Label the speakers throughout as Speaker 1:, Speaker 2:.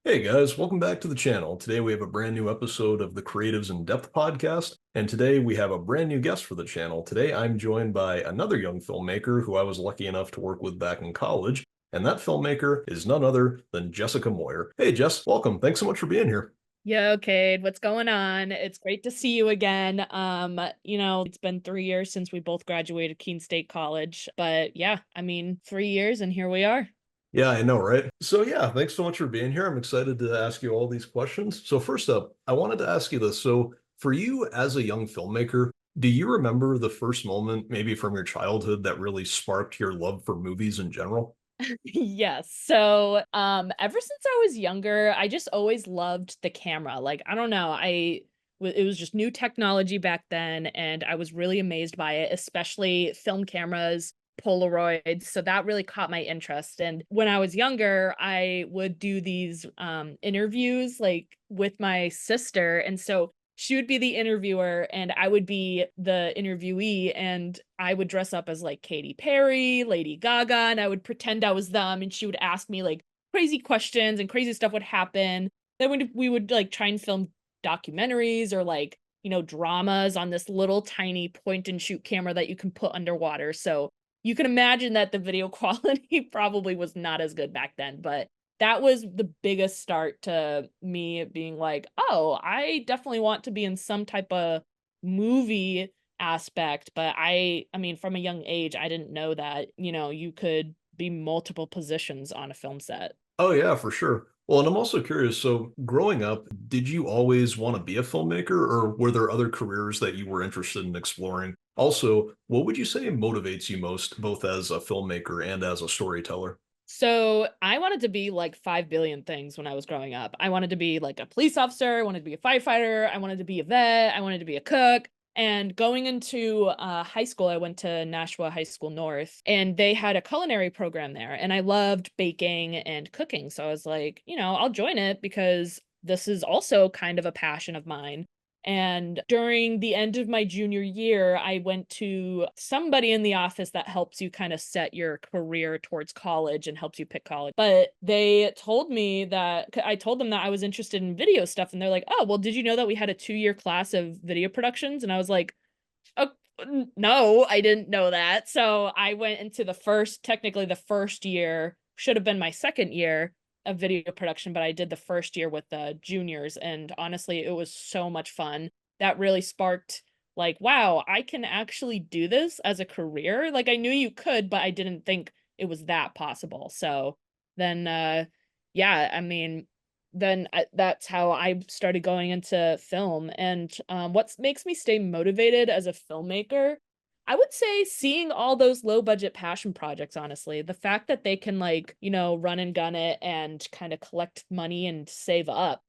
Speaker 1: Hey guys, welcome back to the channel. Today we have a brand new episode of the Creatives in Depth podcast, and today we have a brand new guest for the channel. Today I'm joined by another young filmmaker who I was lucky enough to work with back in college, and that filmmaker is none other than Jessica Moir. Hey Jess, welcome. Thanks so much for being here.
Speaker 2: Yo, Cade, what's going on? It's great to see you again. It's been 3 years since we both graduated Keene State College, but yeah, 3 years and here we are.
Speaker 1: Yeah, I know, right? So yeah, thanks so much for being here. I'm excited to ask you all these questions. So first up, I wanted to ask you this. So for you as a young filmmaker, do you remember the first moment, maybe from your childhood, that really sparked your love for movies in general?
Speaker 2: Yes. Ever since I was younger, I just always loved the camera. Like, I don't know, it was just new technology back then, and I was really amazed by it, especially film cameras, Polaroids. So that really caught my interest. And when I was younger, I would do these interviews like with my sister, and so she would be the interviewer and I would be the interviewee, and I would dress up as like Katy Perry, Lady Gaga, and I would pretend I was them, and she would ask me like crazy questions and crazy stuff would happen. Then we would like try and film documentaries or like, dramas on this little tiny point and shoot camera that you can put underwater. So you can imagine that the video quality probably was not as good back then, but that was the biggest start to me being like, "Oh, I definitely want to be in some type of movie aspect." But from a young age, I didn't know that, you could be multiple positions on a film set.
Speaker 1: Oh yeah, for sure. Well, and I'm also curious, so growing up, did you always want to be a filmmaker or were there other careers that you were interested in exploring? Also, what would you say motivates you most, both as a filmmaker and as a storyteller?
Speaker 2: So I wanted to be like 5 billion things when I was growing up. I wanted to be like a police officer, I wanted to be a firefighter, I wanted to be a vet, I wanted to be a cook. And going into high school, I went to Nashua High School North, and they had a culinary program there. And I loved baking and cooking. So I was like, I'll join it because this is also kind of a passion of mine. And during the end of my junior year, I went to somebody in the office that helps you kind of set your career towards college and helps you pick college. But they told me that I told them that I was interested in video stuff. And they're like, "Oh, well, did you know that we had a 2 year class of video productions?" And I was like, "Oh, no, I didn't know that." So I went into technically the first year, should have been my second year of video production, but I did the first year with the juniors. And honestly, it was so much fun. That really sparked, like, wow, I can actually do this as a career. Like, I knew you could, but I didn't think it was that possible. So then, yeah, that's how I started going into film. And what makes me stay motivated as a filmmaker, I would say seeing all those low budget passion projects, honestly. The fact that they can, like, run and gun it and kind of collect money and save up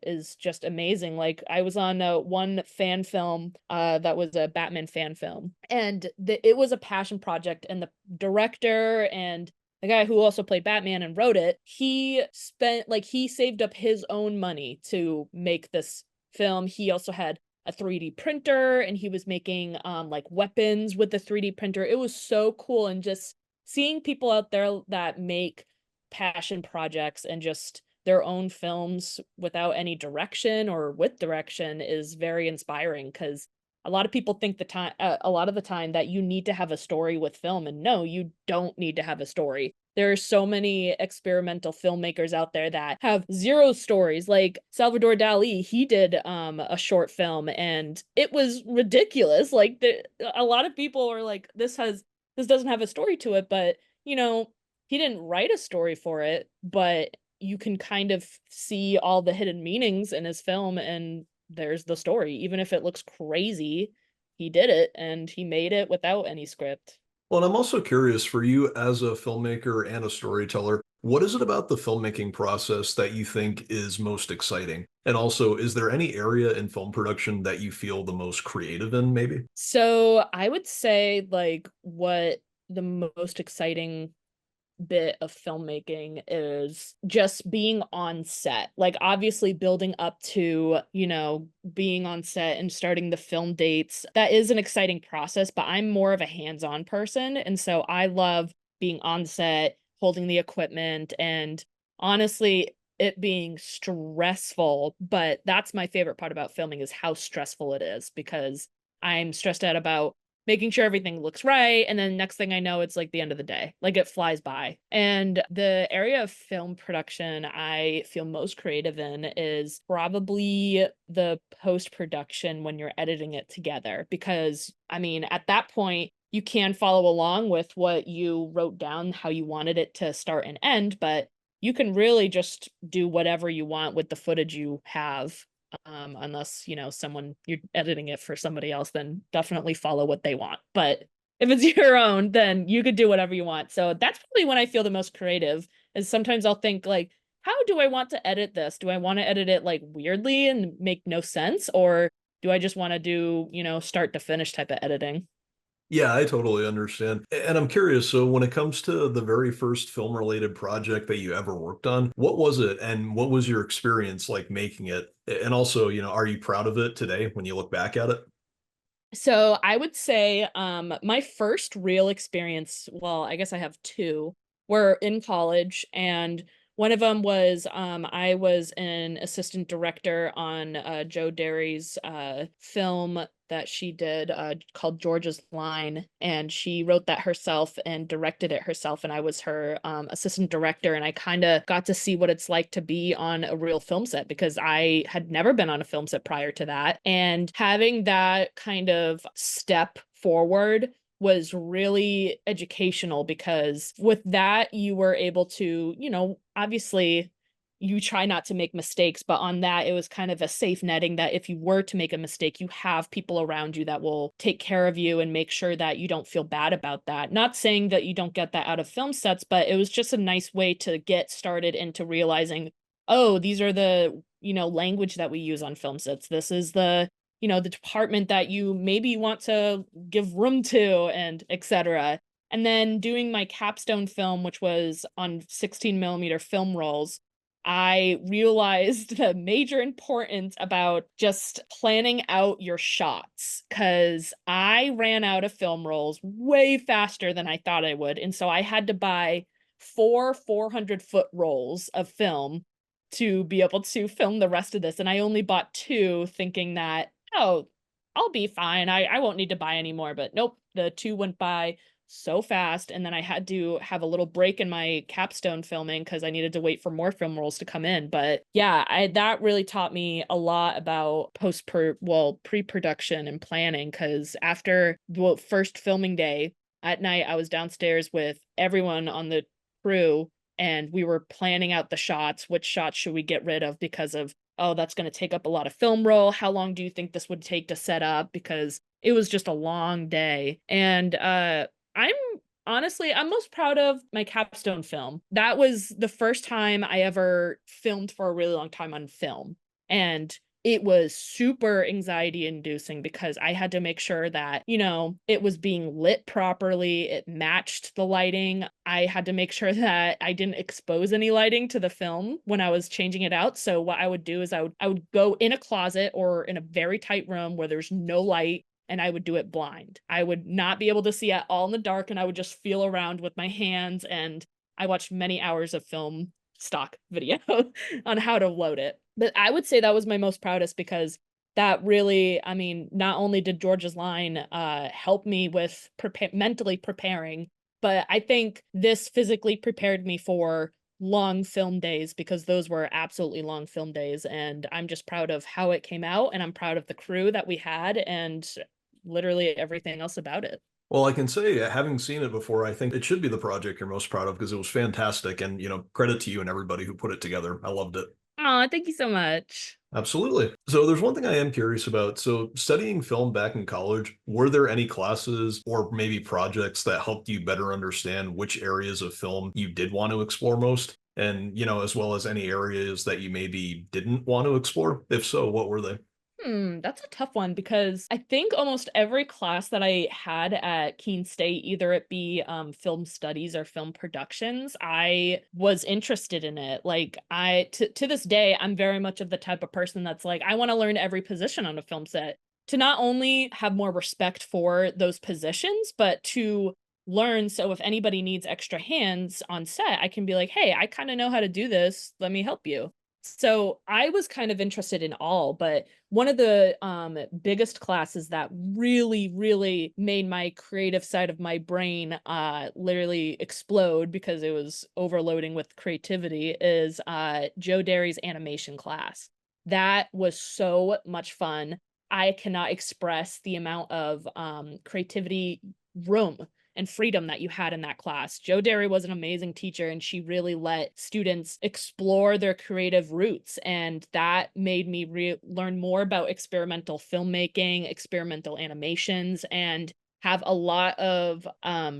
Speaker 2: is just amazing. Like, I was on one fan film that was a Batman fan film, and it was a passion project, and the director and the guy who also played Batman and wrote it, he saved up his own money to make this film. He also had a 3D printer, and he was making like weapons with the 3D printer. It was so cool, and just seeing people out there that make passion projects and just their own films without any direction or with direction is very inspiring, because a lot of people think a lot of the time that you need to have a story with film, and no, you don't need to have a story. There are so many experimental filmmakers out there that have zero stories. Like Salvador Dali, he did a short film and it was ridiculous. Like, a lot of people are like, this doesn't have a story to it, but you know, he didn't write a story for it, but you can kind of see all the hidden meanings in his film, and there's the story. Even if it looks crazy, he did it and he made it without any script.
Speaker 1: Well, and I'm also curious for you as a filmmaker and a storyteller, what is it about the filmmaking process that you think is most exciting? And also, is there any area in film production that you feel the most creative in, maybe?
Speaker 2: So I would say like what the most exciting bit of filmmaking is just being on set. Like, obviously building up to, being on set and starting the film dates. That is an exciting process, but I'm more of a hands-on person, and so I love being on set, holding the equipment, and honestly, it being stressful, but that's my favorite part about filming is how stressful it is because I'm stressed out about making sure everything looks right. And then next thing I know, it's like the end of the day. Like it flies by. And the area of film production I feel most creative in is probably the post production when you're editing it together. Because, I mean, at that point, you can follow along with what you wrote down, how you wanted it to start and end, but you can really just do whatever you want with the footage you have unless someone you're editing it for somebody else, then definitely follow what they want. But if it's your own, then you could do whatever you want. So that's probably when I feel the most creative is sometimes I'll think like, how do I want to edit this? Do I want to edit it like weirdly and make no sense, or do I just want to do start to finish type of editing?
Speaker 1: Yeah, I totally understand. And I'm curious, so when it comes to the very first film related project that you ever worked on, what was it and what was your experience like making it? And also, are you proud of it today when you look back at it?
Speaker 2: So I would say my first real experience, well, I guess I have two, were in college. And one of them was I was an assistant director on Joe Derry's film that she did called George's Line. And she wrote that herself and directed it herself. And I was her assistant director. And I kind of got to see what it's like to be on a real film set because I had never been on a film set prior to that. And having that kind of step forward was really educational because with that, you were able to, obviously you try not to make mistakes, but on that, it was kind of a safe netting that if you were to make a mistake, you have people around you that will take care of you and make sure that you don't feel bad about that. Not saying that you don't get that out of film sets, but it was just a nice way to get started into realizing, oh, these are the, language that we use on film sets. This is the department that you maybe want to give room to and etc. And then doing my capstone film, which was on 16 millimeter film rolls, I realized the major importance about just planning out your shots because I ran out of film rolls way faster than I thought I would. And so I had to buy four 400-foot rolls of film to be able to film the rest of this. And I only bought two thinking that, oh, I'll be fine. I won't need to buy any more. But nope, the two went by so fast. And then I had to have a little break in my capstone filming because I needed to wait for more film rolls to come in. But yeah, that really taught me a lot about pre-production and planning because after the first filming day at night, I was downstairs with everyone on the crew and we were planning out the shots. Which shots should we get rid of because of, oh, that's going to take up a lot of film roll. How long do you think this would take to set up? Because it was just a long day. And I'm I'm most proud of my capstone film. That was the first time I ever filmed for a really long time on film. And it was super anxiety inducing because I had to make sure that, it was being lit properly. It matched the lighting. I had to make sure that I didn't expose any lighting to the film when I was changing it out. So what I would do is I would go in a closet or in a very tight room where there's no light and I would do it blind. I would not be able to see at all in the dark and I would just feel around with my hands. And I watched many hours of film stock video on how to load it. But I would say that was my most proudest because that really, I mean, not only did George's Line help me with mentally preparing, but I think this physically prepared me for long film days because those were absolutely long film days. And I'm just proud of how it came out. And I'm proud of the crew that we had and literally everything else about it.
Speaker 1: Well, I can say, having seen it before, I think it should be the project you're most proud of because it was fantastic. And, credit to you and everybody who put it together. I loved it.
Speaker 2: Oh, thank you so much.
Speaker 1: Absolutely. So there's one thing I am curious about. So studying film back in college, were there any classes or maybe projects that helped you better understand which areas of film you did want to explore most? And, as well as any areas that you maybe didn't want to explore? If so, what were they?
Speaker 2: That's a tough one because I think almost every class that I had at Keene State, either it be film studies or film productions, I was interested in it. Like to this day, I'm very much of the type of person that's like, I want to learn every position on a film set to not only have more respect for those positions, but to learn. So if anybody needs extra hands on set, I can be like, hey, I kind of know how to do this. Let me help you. So I was kind of interested in all, but one of the biggest classes that really, really made my creative side of my brain literally explode because it was overloading with creativity is Joe Derry's animation class. That was so much fun. I cannot express the amount of creativity room and freedom that you had in that class. Joe Derry was an amazing teacher, and she really let students explore their creative roots. And that made me learn more about experimental filmmaking, experimental animations, and have a lot of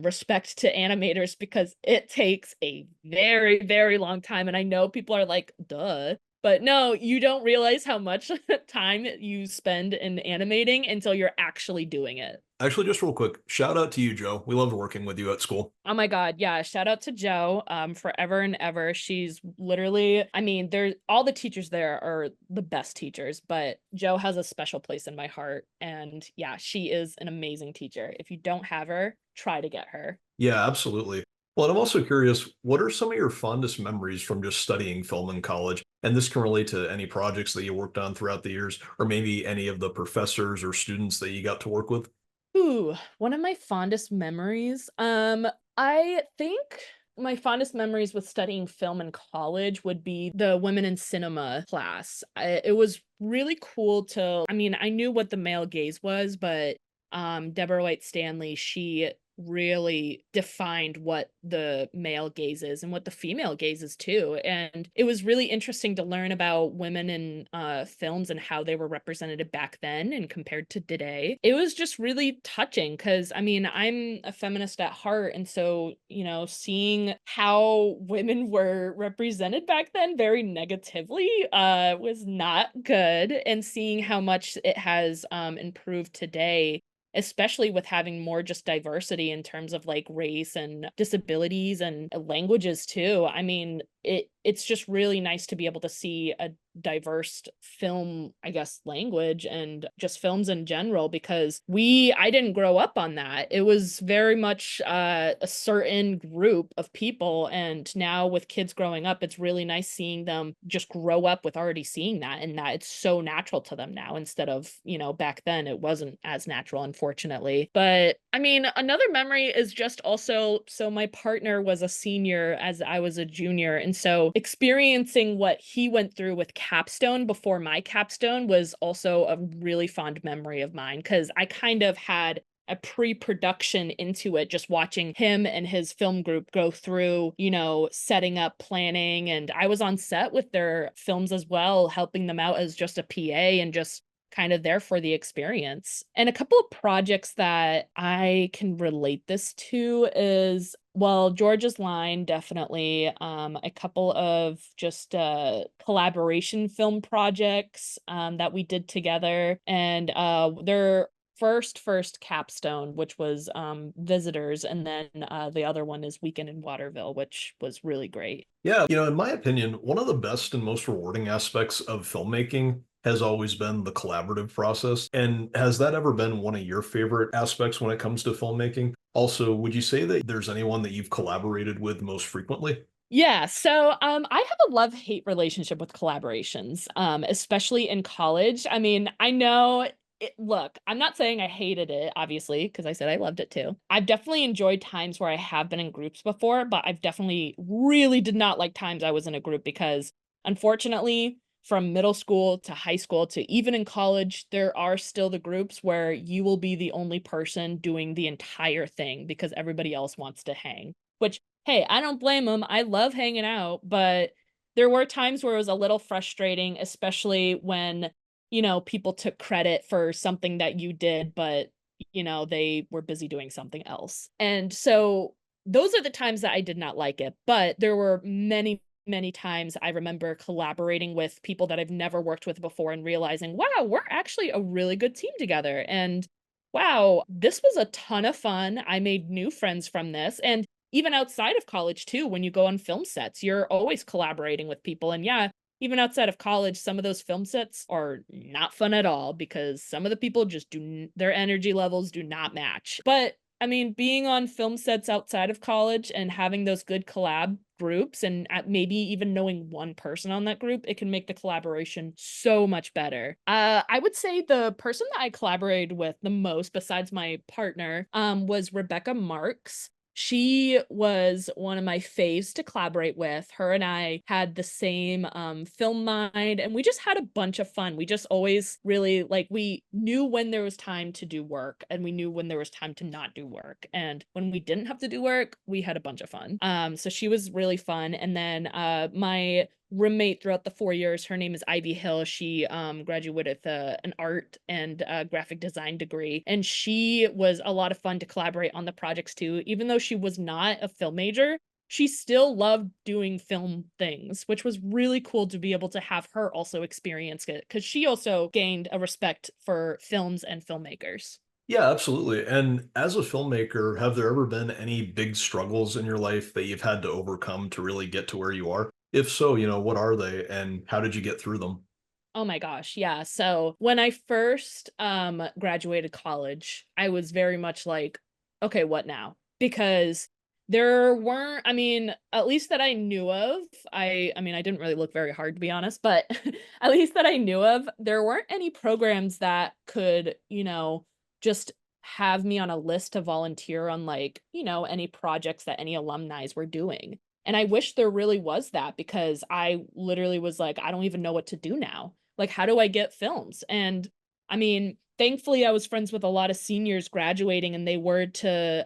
Speaker 2: respect to animators because it takes a very, very long time. And I know people are like, duh. But no, you don't realize how much time you spend in animating until you're actually doing it.
Speaker 1: Actually, just real quick, shout out to you, Joe. We loved working with you at school.
Speaker 2: Oh my God, yeah, shout out to Jo, forever and ever. She's literally, I mean, there all the teachers there are the best teachers, but Jo has a special place in my heart. And yeah, she is an amazing teacher. If you don't have her, try to get her.
Speaker 1: Yeah, absolutely. Well, and I'm also curious, what are some of your fondest memories from just studying film in college? And this can relate to any projects that you worked on throughout the years, or maybe any of the professors or students that you got to work with.
Speaker 2: Ooh, one of my fondest memories. I think my fondest memories with studying film in college would be the women in cinema class. It was really cool to, I mean, I knew what the male gaze was, but Deborah White Stanley, she really defined what the male gaze is and what the female gaze is too. And it was really interesting to learn about women in films and how they were represented back then and compared to today. It was just really touching because I mean, I'm a feminist at heart. And so, you know, seeing how women were represented back then very negatively was not good. And seeing how much it has improved today, especially with having more just diversity in terms of like race and disabilities and languages too. I mean, it's just really nice to be able to see a diverse film, I guess, language and just films in general because I didn't grow up on that. It was very much a certain group of people, and now with kids growing up, it's really nice seeing them just grow up with already seeing that and that it's so natural to them now instead of, you know, back then it wasn't as natural, unfortunately. But I mean, another memory is just also, so my partner was a senior as I was a junior, and so experiencing what he went through with capstone before my capstone was also a really fond memory of mine because I kind of had a pre-production into it, just watching him and his film group go through, you know, setting up, planning, and I was on set with their films as well, helping them out as just a PA and just kind of there for the experience. And a couple of projects that I can relate this to is, well, George's Line, definitely. A couple of just collaboration film projects that we did together, and their first capstone, which was Visitors, and then the other one is Weekend in Waterville, which was really great.
Speaker 1: Yeah, in my opinion, one of the best and most rewarding aspects of filmmaking has always been the collaborative process. And has that ever been one of your favorite aspects when it comes to filmmaking? Also, would you say that there's anyone that you've collaborated with most frequently?
Speaker 2: Yeah, so I have a love-hate relationship with collaborations, especially in college. I mean, I know look, I'm not saying I hated it, obviously, because I said I loved it too. I've definitely enjoyed times where I have been in groups before, but I've definitely really did not like times I was in a group because unfortunately, from middle school to high school to even in college, there are still the groups where you will be the only person doing the entire thing because everybody else wants to hang. Which, hey, I don't blame them. I love hanging out, but there were times where it was a little frustrating, especially when, you know, people took credit for something that you did, but, you know, they were busy doing something else. And so those are the times that I did not like it. But there were many, many times I remember collaborating with people that I've never worked with before and realizing, wow, we're actually a really good team together. And wow, this was a ton of fun. I made new friends from this. And even outside of college too, when you go on film sets, you're always collaborating with people. And yeah, even outside of college, some of those film sets are not fun at all because some of the people just their energy levels do not match. But I mean, being on film sets outside of college and having those good collab groups and maybe even knowing one person on that group, it can make the collaboration so much better. I would say the person that I collaborated with the most, besides my partner, was Rebecca Marks. She was one of my faves to collaborate with. Her and I had the same film mind, and we just had a bunch of fun. We just always really like, we knew when there was time to do work, and we knew when there was time to not do work. And when we didn't have to do work, we had a bunch of fun. So she was really fun. And then my roommate throughout the 4 years, her name is Ivy Hill. She graduated with an art and graphic design degree, and she was a lot of fun to collaborate on the projects too. Even though she was not a film major, she still loved doing film things, which was really cool to be able to have her also experience it, because she also gained a respect for films and filmmakers.
Speaker 1: Yeah, absolutely. And as a filmmaker, have there ever been any big struggles in your life that you've had to overcome to really get to where you are? If so, what are they and how did you get through them?
Speaker 2: Oh my gosh, yeah. So when I first graduated college, I was very much like, okay, what now? Because there weren't, I mean, at least that I knew of, I mean, I didn't really look very hard to be honest, but at least that I knew of, there weren't any programs that could, just have me on a list to volunteer on, like, any projects that any alumni were doing. And I wish there really was that, because I literally was like, I don't even know what to do now. Like, how do I get films? And I mean, thankfully, I was friends with a lot of seniors graduating, and they were to,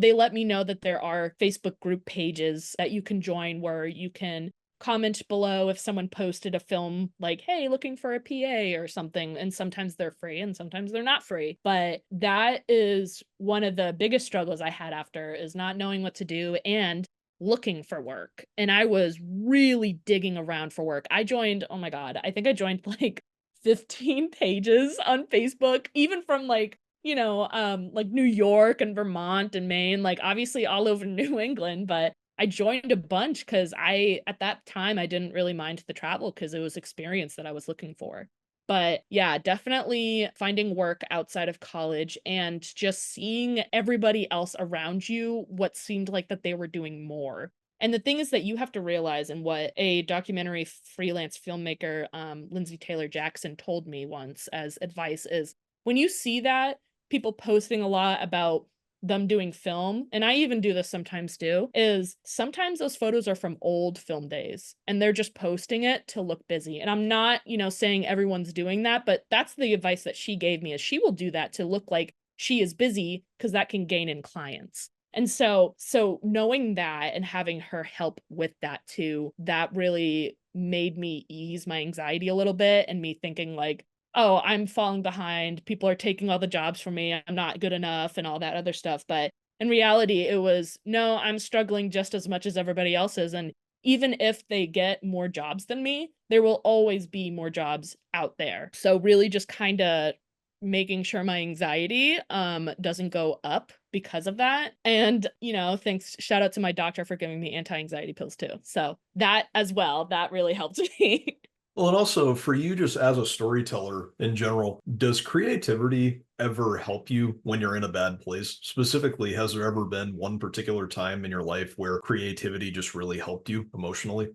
Speaker 2: they let me know that there are Facebook group pages that you can join where you can comment below if someone posted a film like, hey, looking for a PA or something. And sometimes they're free and sometimes they're not free. But that is one of the biggest struggles I had after, is not knowing what to do and looking for work. And I was really digging around for work. I joined, oh my God, I think I joined like 15 pages on Facebook, even from like New York and Vermont and Maine, like obviously all over New England, but I joined a bunch because at that time, I didn't really mind the travel because it was experience that I was looking for. But yeah, definitely finding work outside of college and just seeing everybody else around you what seemed like that they were doing more. And the thing is that you have to realize, and what a documentary freelance filmmaker, Lindsay Taylor Jackson, told me once as advice is, when you see that people posting a lot about them doing film, and I even do this sometimes too, is sometimes those photos are from old film days and they're just posting it to look busy. And I'm not, saying everyone's doing that, but that's the advice that she gave me, is she will do that to look like she is busy because that can gain in clients. And so knowing that and having her help with that too, that really made me ease my anxiety a little bit, and me thinking like, oh, I'm falling behind. People are taking all the jobs from me. I'm not good enough and all that other stuff. But in reality, it was, no, I'm struggling just as much as everybody else is. And even if they get more jobs than me, there will always be more jobs out there. So really just kind of making sure my anxiety doesn't go up because of that. And thanks, shout out to my doctor for giving me anti-anxiety pills too. So that as well, that really helped me.
Speaker 1: Well, and also for you, just as a storyteller in general, does creativity ever help you when you're in a bad place? Specifically, has there ever been one particular time in your life where creativity just really helped you emotionally?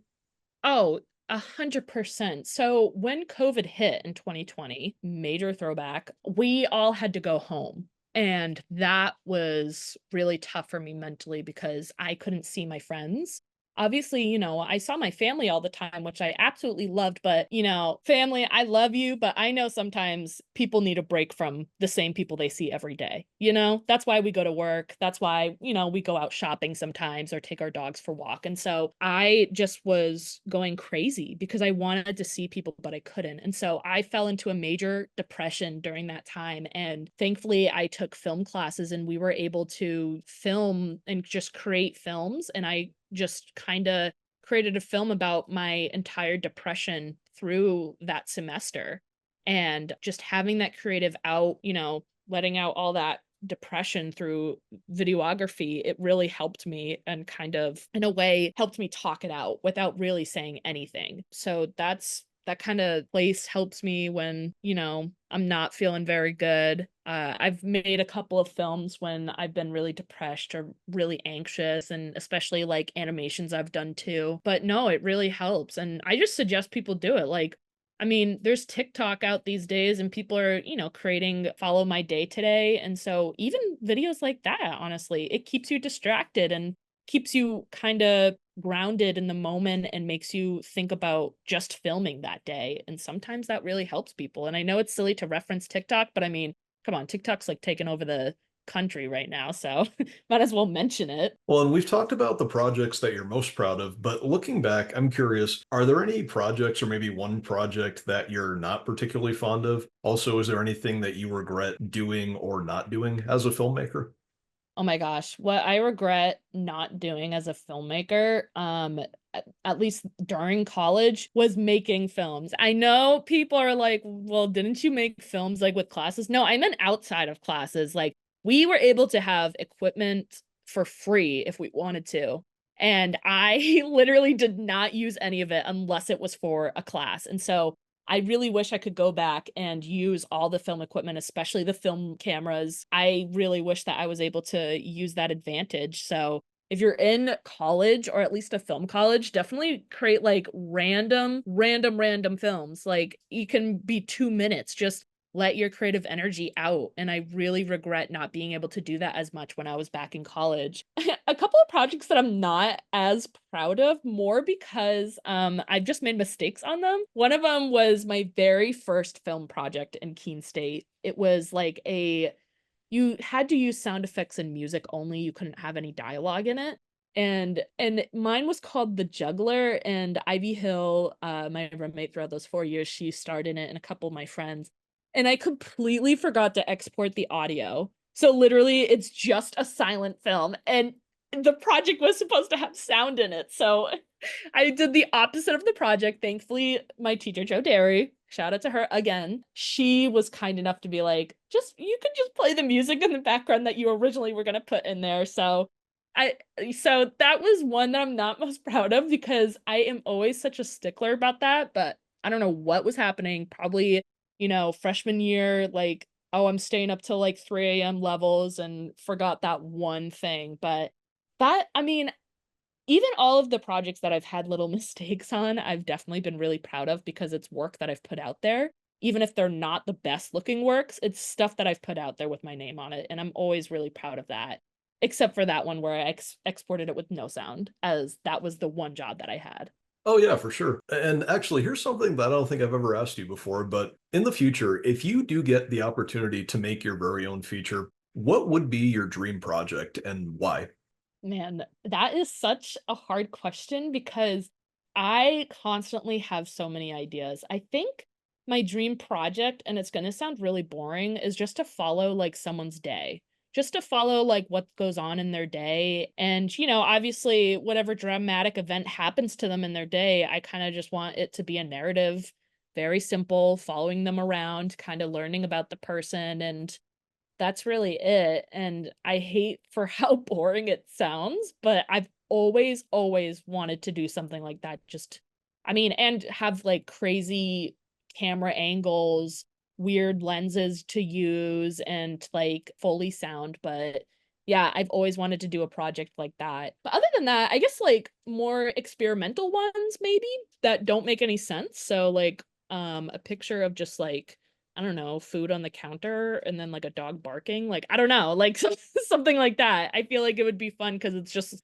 Speaker 2: Oh, 100%. So when COVID hit in 2020, major throwback, we all had to go home. And that was really tough for me mentally because I couldn't see my friends. Obviously, I saw my family all the time, which I absolutely loved. But, family, I love you, but I know sometimes people need a break from the same people they see every day. That's why we go to work. That's why, we go out shopping sometimes or take our dogs for walk. And so I just was going crazy because I wanted to see people, but I couldn't. And so I fell into a major depression during that time. And thankfully, I took film classes and we were able to film and just create films. And I just kind of created a film about my entire depression through that semester. And just having that creative out, letting out all that depression through videography, it really helped me and kind of, in a way, helped me talk it out without really saying anything. So that kind of place helps me when, I'm not feeling very good. I've made a couple of films when I've been really depressed or really anxious, and especially like animations I've done too. But no, it really helps. And I just suggest people do it. Like, I mean, there's TikTok out these days and people are, creating follow my day today. And so even videos like that, honestly, it keeps you distracted and keeps you kind of grounded in the moment and makes you think about just filming that day. And sometimes that really helps people. And I know it's silly to reference TikTok, but I mean, come on, TikTok's like taking over the country right now. So might as well mention it.
Speaker 1: Well, and we've talked about the projects that you're most proud of, but looking back, I'm curious, are there any projects or maybe one project that you're not particularly fond of? Also, is there anything that you regret doing or not doing as a filmmaker?
Speaker 2: Oh my gosh, what I regret not doing as a filmmaker, at least during college, was making films. I know people are like, "Well, didn't you make films like with classes?" No, I meant outside of classes. Like we were able to have equipment for free if we wanted to. And I literally did not use any of it unless it was for a class. And so I really wish I could go back and use all the film equipment, especially the film cameras. I really wish that I was able to use that advantage. So if you're in college or at least a film college, definitely create like random films. Like you can be 2 minutes, just let your creative energy out. And I really regret not being able to do that as much when I was back in college. A couple of projects that I'm not as proud of, more because I've just made mistakes on them. One of them was my very first film project in Keene State. It was like you had to use sound effects and music only. You couldn't have any dialogue in it. And mine was called The Juggler, and Ivy Hill, my roommate throughout those 4 years, she starred in it and a couple of my friends. And I completely forgot to export the audio. So literally it's just a silent film and the project was supposed to have sound in it. So I did the opposite of the project. Thankfully, my teacher, Jo Derry, shout out to her again. She was kind enough to be like, you could just play the music in the background that you originally were gonna put in there. I so that was one that I'm not most proud of because I am always such a stickler about that, but I don't know what was happening. Probably, freshman year, like, oh, I'm staying up till like 3 a.m. levels and forgot that one thing. But I mean, even all of the projects that I've had little mistakes on, I've definitely been really proud of because it's work that I've put out there. Even if they're not the best looking works, it's stuff that I've put out there with my name on it, and I'm always really proud of that. Except for that one where I exported it with no sound, as that was the one job that I had.
Speaker 1: Oh, yeah, for sure. And actually, here's something that I don't think I've ever asked you before, but in the future, if you do get the opportunity to make your very own feature, what would be your dream project and why?
Speaker 2: Man, that is such a hard question because I constantly have so many ideas. I think my dream project, and it's going to sound really boring, is just to follow like someone's day. Just to follow like what goes on in their day. And, obviously, whatever dramatic event happens to them in their day, I kind of just want it to be a narrative, very simple, following them around, kind of learning about the person and that's really it, and I hate for how boring it sounds, but I've always wanted to do something like that, just I mean, and have, like, crazy camera angles, weird lenses to use, and, like, Foley sound, but, yeah, I've always wanted to do a project like that. But other than that, I guess, like, more experimental ones maybe that don't make any sense, so, like, a picture of just, like, I don't know, food on the counter and then, like, a dog barking, like, I don't know, like, something like that. I feel like it would be fun because it's just,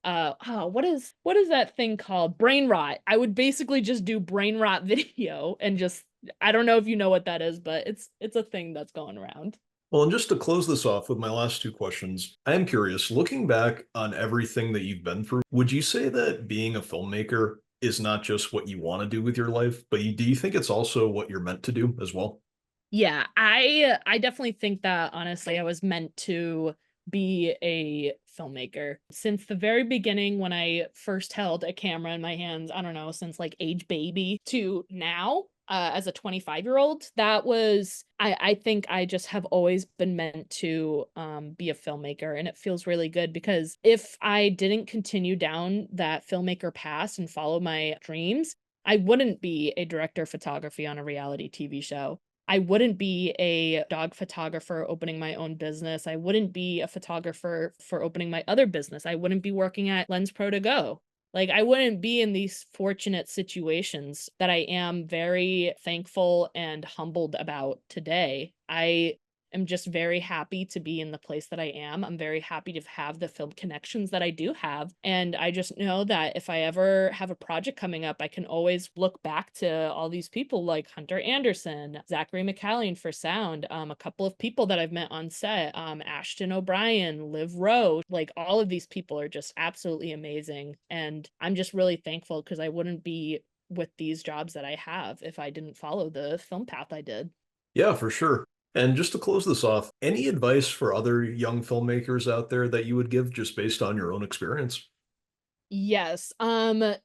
Speaker 2: oh, what is that thing called? Brain rot. I would basically just do brain rot video and just I don't know if you know what that is, but it's a thing that's going around.
Speaker 1: Well, and just to close this off with my last two questions, I am curious, looking back on everything that you've been through, would you say that being a filmmaker is not just what you want to do with your life, but do you think it's also what you're meant to do as well?
Speaker 2: Yeah, I definitely think that honestly I was meant to be a filmmaker. Since the very beginning when I first held a camera in my hands, I don't know, since like age baby to now, as a 25-year-old, that was I think I just have always been meant to be a filmmaker and it feels really good because if I didn't continue down that filmmaker path and follow my dreams, I wouldn't be a director of photography on a reality TV show. I wouldn't be a dog photographer opening my own business. I wouldn't be a photographer for opening my other business. I wouldn't be working at Lens Pro to Go. Like, I wouldn't be in these fortunate situations that I am very thankful and humbled about today. I am just very happy to be in the place that I am. I'm very happy to have the film connections that I do have. And I just know that if I ever have a project coming up, I can always look back to all these people like Hunter Anderson, Zachary McCallion for sound, a couple of people that I've met on set, Ashton O'Brien, Liv Rowe, like all of these people are just absolutely amazing. And I'm just really thankful because I wouldn't be with these jobs that I have if I didn't follow the film path I did.
Speaker 1: Yeah, for sure. And just to close this off, any advice for other young filmmakers out there that you would give just based on your own experience?
Speaker 2: Yes. I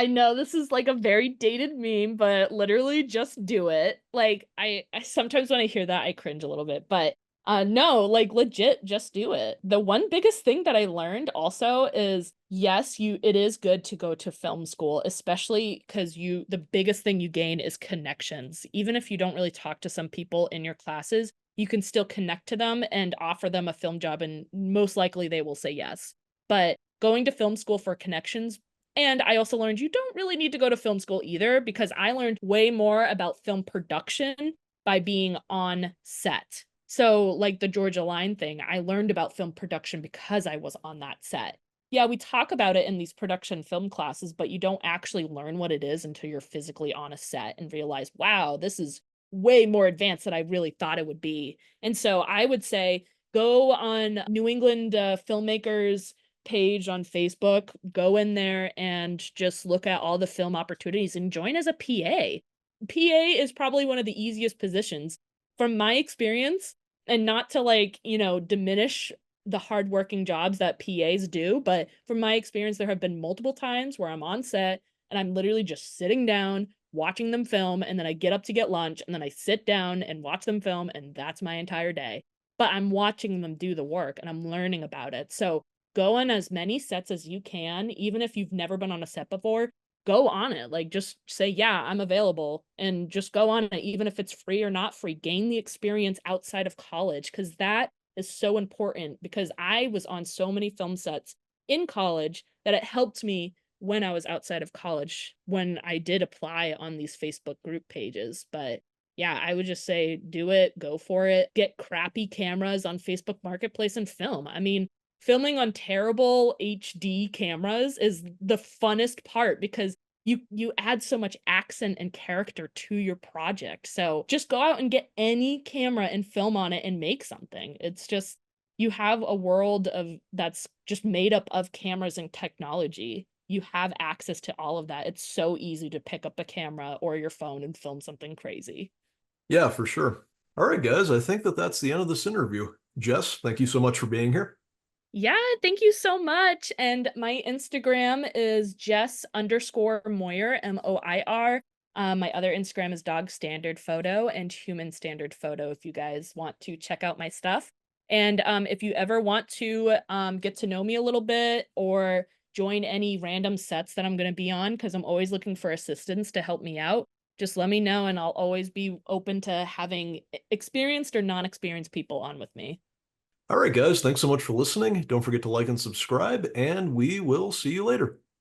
Speaker 2: know this is like a very dated meme, but literally just do it. Like I sometimes when I hear that I cringe a little bit, but no, like legit just do it. The one biggest thing that I learned also is yes, it is good to go to film school, especially cuz the biggest thing you gain is connections. Even if you don't really talk to some people in your classes, you can still connect to them and offer them a film job and most likely they will say yes. But going to film school for connections, and I also learned you don't really need to go to film school either because I learned way more about film production by being on set. So, like the Georgia Line thing, I learned about film production because I was on that set. Yeah, we talk about it in these production film classes, but you don't actually learn what it is until you're physically on a set and realize, wow, this is way more advanced than I really thought it would be. And so I would say go on New England filmmakers page on Facebook, go in there and just look at all the film opportunities and join as a PA. PA is probably one of the easiest positions from my experience, and not to like, diminish the hardworking jobs that PAs do, but from my experience, there have been multiple times where I'm on set and I'm literally just sitting down watching them film, and then I get up to get lunch, and then I sit down and watch them film, and that's my entire day. But I'm watching them do the work and I'm learning about it. So go on as many sets as you can, even if you've never been on a set before, go on it. Like, just say, "Yeah, I'm available," and just go on it, even if it's free or not free. Gain the experience outside of college, because that is so important, because I was on so many film sets in college that it helped me when I was outside of college, when I did apply on these Facebook group pages. But yeah, I would just say do it, go for it, get crappy cameras on Facebook Marketplace and film. I mean, filming on terrible HD cameras is the funnest part because you add so much accent and character to your project. So just go out and get any camera and film on it and make something. It's just you have a world of that's just made up of cameras and technology. You have access to all of that. It's so easy to pick up a camera or your phone and film something crazy.
Speaker 1: Yeah, for sure. All right, guys, I think that that's the end of this interview. Jess, thank you so much for being here.
Speaker 2: Yeah, thank you so much. And my Instagram is Jess_Moir, Moir. My other Instagram is Dog Standard Photo and Human Standard Photo if you guys want to check out my stuff. And if you ever want to get to know me a little bit or join any random sets that I'm going to be on, because I'm always looking for assistants to help me out, just let me know and I'll always be open to having experienced or non experienced people on with me.
Speaker 1: All right, guys, thanks so much for listening. Don't forget to like and subscribe, and we will see you later.